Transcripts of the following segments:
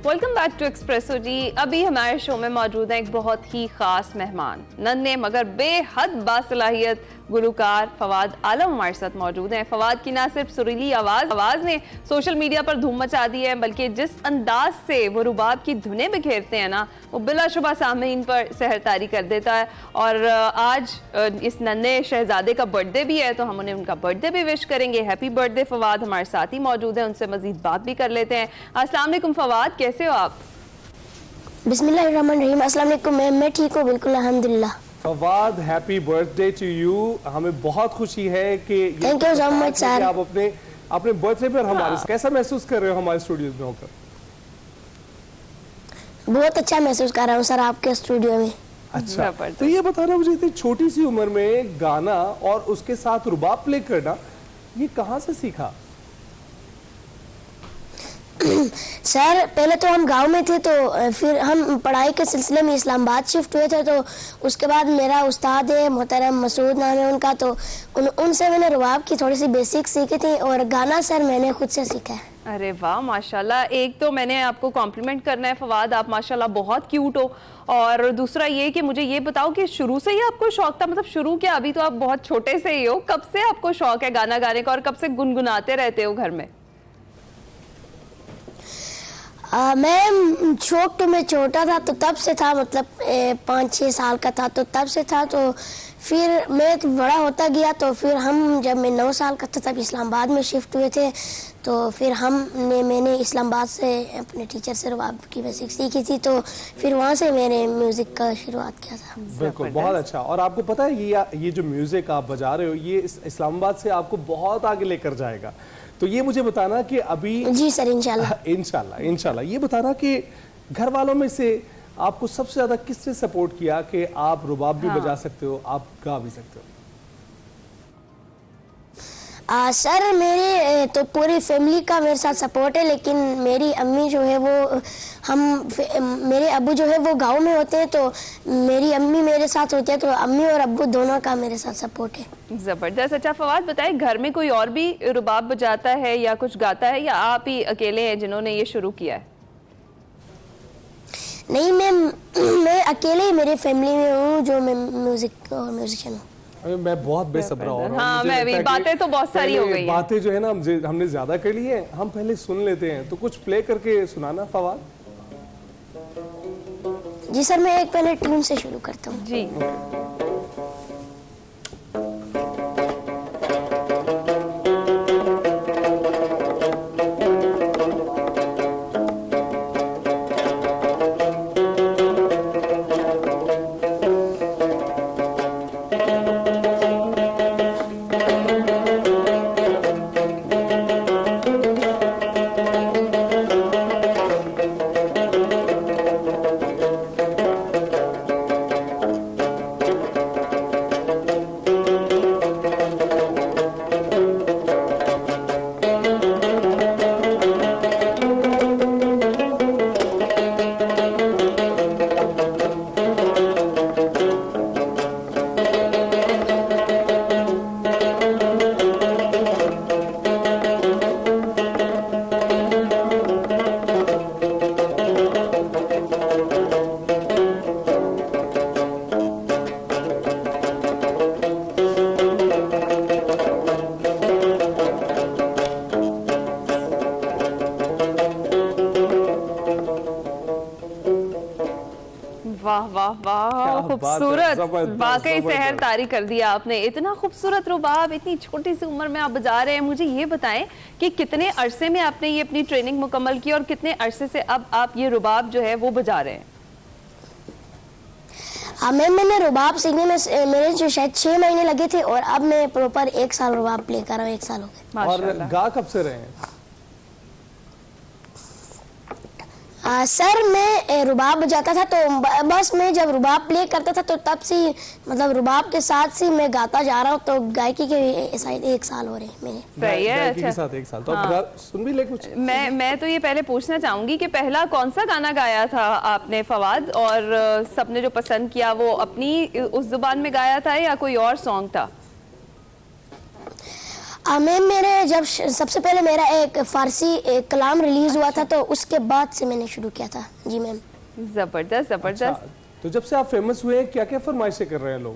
Welcome back to espresso जी। अभी हमारे show में मौजूद है एक बहुत ही खास मेहमान, नन्हे मगर बेहद बासलाहियत गुलकार फवाद आलम हमारे साथ मौजूद हैं। फवाद की ना सिर्फ सुरीली आवाज़ ने सोशल मीडिया पर धूम मचा दी है, बल्कि जिस अंदाज से वो रुबाब की धुनें बिखेरते हैं ना, वो बिलाशुबा सामईन पर सहरतारी कर देता है। और आज इस नन्हे शहजादे का बर्थडे भी है, तो हम उन्हें उनका बर्थडे भी विश करेंगे। Happy birthday Fawad. हमारे साथ ही मौजूद है, उनसे मजीद बात भी कर लेते हैं। अस्सलाम वालेकुम फवाद, कैसे हो आप? बिस्मिल्लाहिर्रहमानिर्रहीम। अस्सलाम वालेकुम मैम, मैं ठीक हूँ बिल्कुल अल्हम्दुलिल्लाह। Fawad, happy birthday to you. हमें बहुत खुशी है कि thank you so much sir. आप अपने बर्थडे पर हमारे कैसा महसूस कर रहे हो हमारे स्टूडियो में होकर? बहुत अच्छा महसूस कर रहा हूँ सर आपके स्टूडियो में। अच्छा, तो ये बताना मुझे, इतनी छोटी सी उम्र में गाना और उसके साथ रुबाब प्ले करना, ये कहाँ से सीखा? सर पहले तो हम गांव में थे, तो फिर हम पढ़ाई के सिलसिले में इस्लामाबाद शिफ्ट हुए थे। तो उसके बाद मेरा उस्ताद है मोहतरम मसूद नाम है उनका, तो उनसे मैंने रुबाब की थोड़ी सी बेसिक सीखी थी, और गाना सर मैंने खुद से सीखा है। अरे वाह माशाल्लाह। एक तो मैंने आपको कॉम्प्लीमेंट करना है फवाद, आप माशाल्लाह बहुत क्यूट हो। और दूसरा ये कि मुझे ये बताओ कि शुरू से ही आपको शौक था, मतलब शुरू क्या, अभी तो आप बहुत छोटे से ही हो, कब से आपको शौक है गाना गाने का और कब से गुनगुनाते रहते हो घर में? मैं शौक तो मैं छोटा था तो तब से था, मतलब 5-6 साल का था तो तब से था। तो फिर मैं तो बड़ा होता गया, तो फिर हम जब मैं 9 साल का था तब इस्लामाबाद में शिफ्ट हुए थे। तो फिर मैंने इस्लामाबाद से अपने टीचर से रुबाब की बेसिक सीखी थी, तो फिर वहाँ से मैंने म्यूज़िक का शुरुआत किया था। बिल्कुल, बहुत अच्छा। और आपको पता है ये जो म्यूजिक आप बजा रहे हो, ये इस्लामाबाद से आपको बहुत आगे लेकर जाएगा। तो ये मुझे बताना कि अभी जी सर, इंशाल्लाह इंशाल्लाह ये बताना कि घर वालों में से आपको सबसे ज्यादा किसने सपोर्ट किया कि आप रुबाब भी बजा सकते हो, आप गा भी सकते हो? सर मेरे तो पूरी फैमिली का मेरे साथ सपोर्ट है, लेकिन मेरी अम्मी जो है वो मेरे अब्बू जो है वो गांव में होते हैं, तो मेरी अम्मी मेरे साथ होती है, तो अम्मी और अब्बू दोनों का मेरे साथ सपोर्ट है। जबरदस्त। अच्छा फवाद बताए, घर में कोई और भी रुबाब बजाता है या कुछ गाता है, या आप ही अकेले हैं जिन्होंने ये शुरू किया है? नहीं मैं अकेले ही मेरी फैमिली में हूँ जो मैं म्यूजिशियन हूँ। मैं बहुत बेसब्रा हो रहा हूँ। हाँ, मैं भी। बातें तो बहुत सारी हो गई हैं। बातें जो है ना हमने ज्यादा कर ली है, हम पहले सुन लेते हैं। तो कुछ प्ले करके सुनाना फवाद। जी सर, मैं एक पहले ट्यून से शुरू करता हूँ। जी वाह वाह वाह, खूबसूरत। वाकई सहर तारी कर दिया आपने। इतना खूबसूरत रुबाब इतनी छोटी सी उम्र में आप बजा रहे हैं। मुझे ये बताएं कि कितने अरसे में आपने ये अपनी ट्रेनिंग मुकम्मल की और कितने अरसे से अब आप ये रुबाब जो है वो बजा रहे हैं? मैंने रुबाब सीखने में मेरे जो शायद 6 महीने लगे थे, और अब मैं प्रॉपर 1 साल रुबाब प्ले कर रहा हूँ। 1 साल हो गए। और गा कब से रहे हैं? सर मैं रुबाब बजाता था, तो बस मैं जब रुबाब प्ले करता था तो तब से मतलब रुबाब के साथ से मैं गाता जा रहा हूँ। तो गायकी के शायद 1 साल हो रहे हैं मेरे। सही है। गायकी के साथ 1 साल। तो अब सुन भी ले कुछ। मैं तो ये पहले पूछना चाहूंगी कि पहला कौन सा गाना गाया था आपने फवाद, और सबने जो पसंद किया वो अपनी उस जुबान में गाया था या कोई और सॉन्ग था? मैम मेरे जब सबसे पहले मेरा एक फारसी एक कलाम रिलीज हुआ था तो उसके बाद से मैंने शुरू किया था। जी मैम। जबरदस्त जबरदस्त। अच्छा, तो जब से आप फेमस हुए हैं क्या क्या फरमाइशें कर रहे हैं लोग?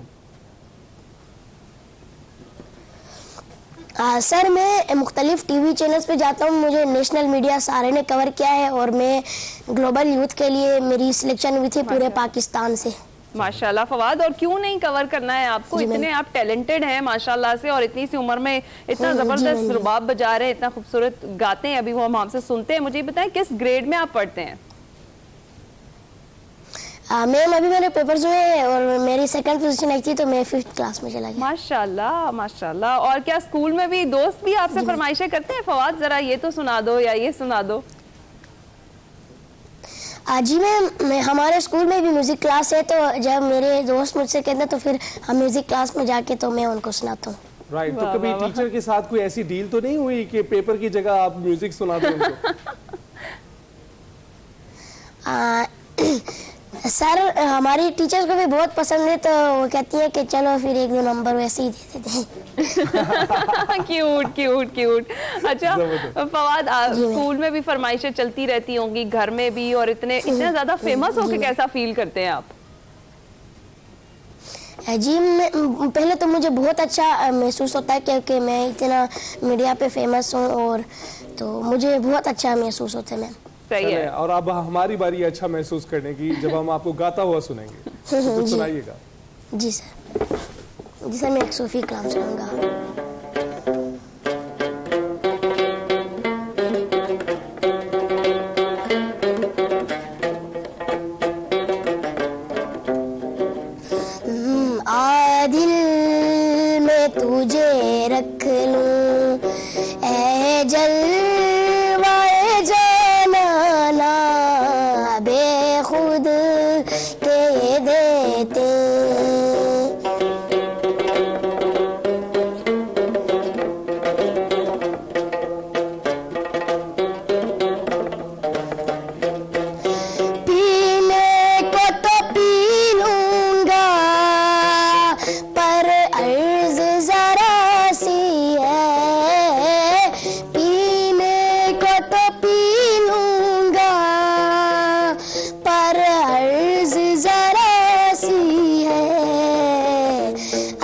सर मैं मुख्तलिफ टीवी चैनल्स पे जाता हूँ, मुझे नेशनल मीडिया सारे ने कवर किया है और मैं ग्लोबल यूथ के लिए मेरी सिलेक्शन हुई थी पूरे पाकिस्तान से। माशाल्लाह फवाद, और क्यों नहीं कवर करना है आपको? जी इतने आप टैलेंटेड हैं माशाल्लाह से, और इतनी सी उम्र में इतना जबरदस्त रुबाब बजा रहे हैं, इतना खूबसूरत गाते हैं, अभी वो हम आपसे सुनते हैं। मुझे बताएं किस ग्रेड में आप पढ़ते हैं? मैम अभी मेरे पेपर्स हुए हैं और मेरी सेकंड पोजीशन आई थी तो मैं 5th क्लास में चला गया। माशाल्लाह माशाल्लाह। और क्या स्कूल में भी दोस्त भी आपसे फरमाइशें करते हैं, फवाद जरा ये तो सुना दो या ये सुना दो? जी मैं हमारे स्कूल में भी म्यूजिक क्लास है, तो जब मेरे दोस्त मुझसे कहते हैं तो फिर हम म्यूजिक क्लास में जाके तो मैं उनको सुनाता हूँ। राइट, तो कभी टीचर के साथ कोई ऐसी डील तो नहीं हुई कि पेपर की जगह आप म्यूजिक सुना दें उनको? सर हमारी टीचर्स को भी बहुत पसंद है तो वो कहती है कि चलो फिर 1-2 नंबर वैसे ही दे देते हैं। Cute cute cute. अच्छा फवाद, स्कूल में भी फरमाइशें चलती रहती होंगी, घर में भी, और इतने ज्यादा फेमस होके कैसा फील करते हैं आप? जी पहले तो मुझे बहुत अच्छा महसूस होता है क्योंकि मैं इतना मीडिया पे फेमस हूँ, और तो मुझे बहुत अच्छा महसूस होता है मैम। सही है। और अब हमारी बारी अच्छा महसूस करने की, जब हम आपको गाता हुआ सुनेंगे तो सुनाइएगा। जी सर मैं एक सूफी कलाम सुनाऊंगा। आदिल में तुझे रख लूं ए जलवाए जाना बेखुद के देते। पीने को तो पी लूंगा पर अर्ज जरा सी है, पीने को तो पी लूंगा पर अर्ज जरा सी है।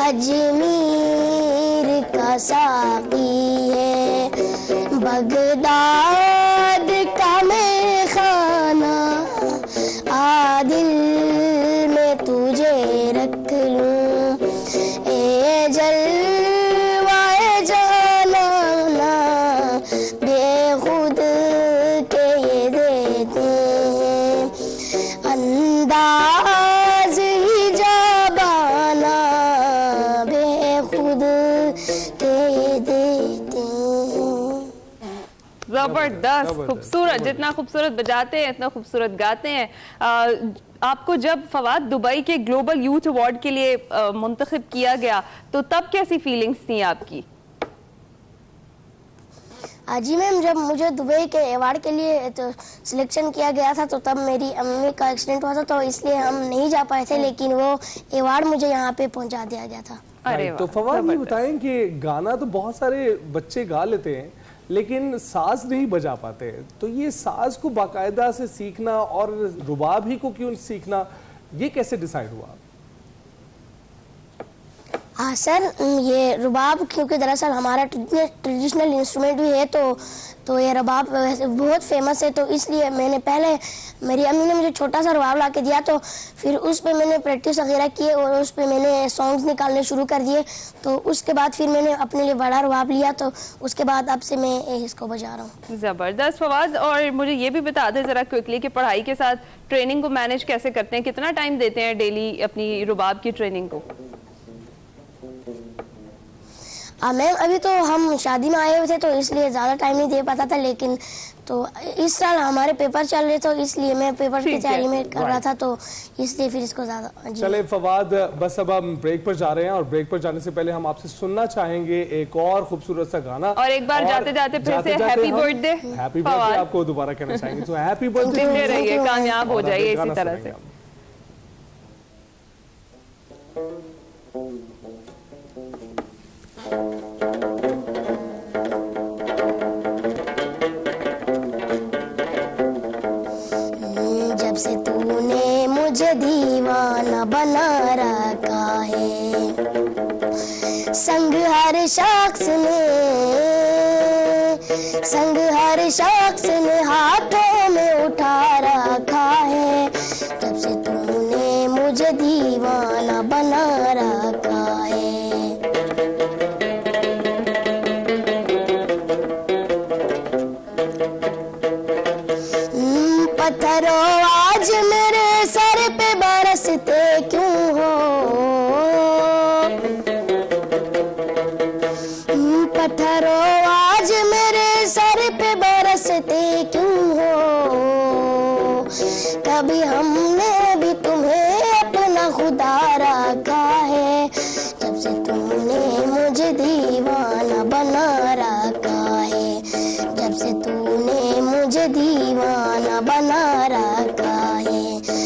अजमेर का साकी है, बगदाद का मैं खाना, आदिल में तुझे रख लूं ए जलवाए जाना बेखुद के ये देते हैं। अंदाज ही जाबाना बेखुद के ये देते हैं। जबरदस्त, खूबसूरत। जितना खूबसूरत बजाते हैं इतना खूबसूरत गाते हैं। आपको जब फवाद दुबई के ग्लोबल यूथ अवार्ड के लिए मुंतखब किया गया तो तब कैसी फीलिंग्स थी आपकी? जी मैम जब मुझे दुबई के अवार्ड के लिए तो सिलेक्शन किया गया था तो तब मेरी अम्मी का एक्सीडेंट हुआ था तो इसलिए हम नहीं जा पाए थे, लेकिन वो अवार्ड मुझे यहाँ पे पहुँचा दिया गया था। अरे तो फवाद ये बताएं कि गाना तो बहुत सारे बच्चे गा लेते हैं लेकिन साज नहीं बजा पाते, तो ये साज को बाकायदा से सीखना और रुबाब ही को क्यों सीखना, ये कैसे डिसाइड हुआ? हाँ सर ये रुबाब क्योंकि दरअसल हमारा ट्रेडिशनल इंस्ट्रूमेंट भी है तो ये रुबाब बहुत फेमस है, तो इसलिए मैंने पहले मेरी अम्मी ने मुझे छोटा सा रुबाब ला के दिया तो फिर उस पे मैंने प्रैक्टिस वगैरह की और उस पे मैंने सॉन्ग्स निकालने शुरू कर दिए, तो उसके बाद फिर मैंने अपने लिए बड़ा रुबाब लिया, तो उसके बाद अब से मैं इसको बजा रहा हूँ। जबरदस्त फवाद, और मुझे ये भी बता दें जरा क्विकली कि पढ़ाई के साथ ट्रेनिंग को मैनेज कैसे करते हैं, कितना टाइम देते हैं डेली अपनी रुबाब की ट्रेनिंग को? मैम अभी तो हम शादी में आए हुए थे तो इसलिए ज़्यादा टाइम नहीं दे पाता था, लेकिन तो इस साल हमारे पेपर चल रहे तो इसलिए मैं पेपर की तैयारी में कर रहा था, तो इसलिए फिर इसको ज़्यादा। चले फवाद, बस अब हम ब्रेक पर जा रहे हैं और ब्रेक पर जाने से पहले हम आपसे सुनना चाहेंगे एक और खूबसूरत सा गाना, और एक बार जाते जाते फिर से हैप्पी बर्थडे। हैप्पी बर्थडे आपको दोबारा कहना चाहेंगे, तो हैप्पी बर्थडे रहिए, कामयाब हो जाइए इसी तरह से। से तूने मुझे दीवाना बना रखा है। संग हर शख्स ने हाथों में उठा रखा है। तब से तूने मुझे दीवाना बना रखा है। पत्थरों आज मेरे सर पे बरसते क्यों हो? पत्थरों आज मेरे सर पे बरसते क्यों हो? कभी हमने भी तुम्हें अपना खुदा रखा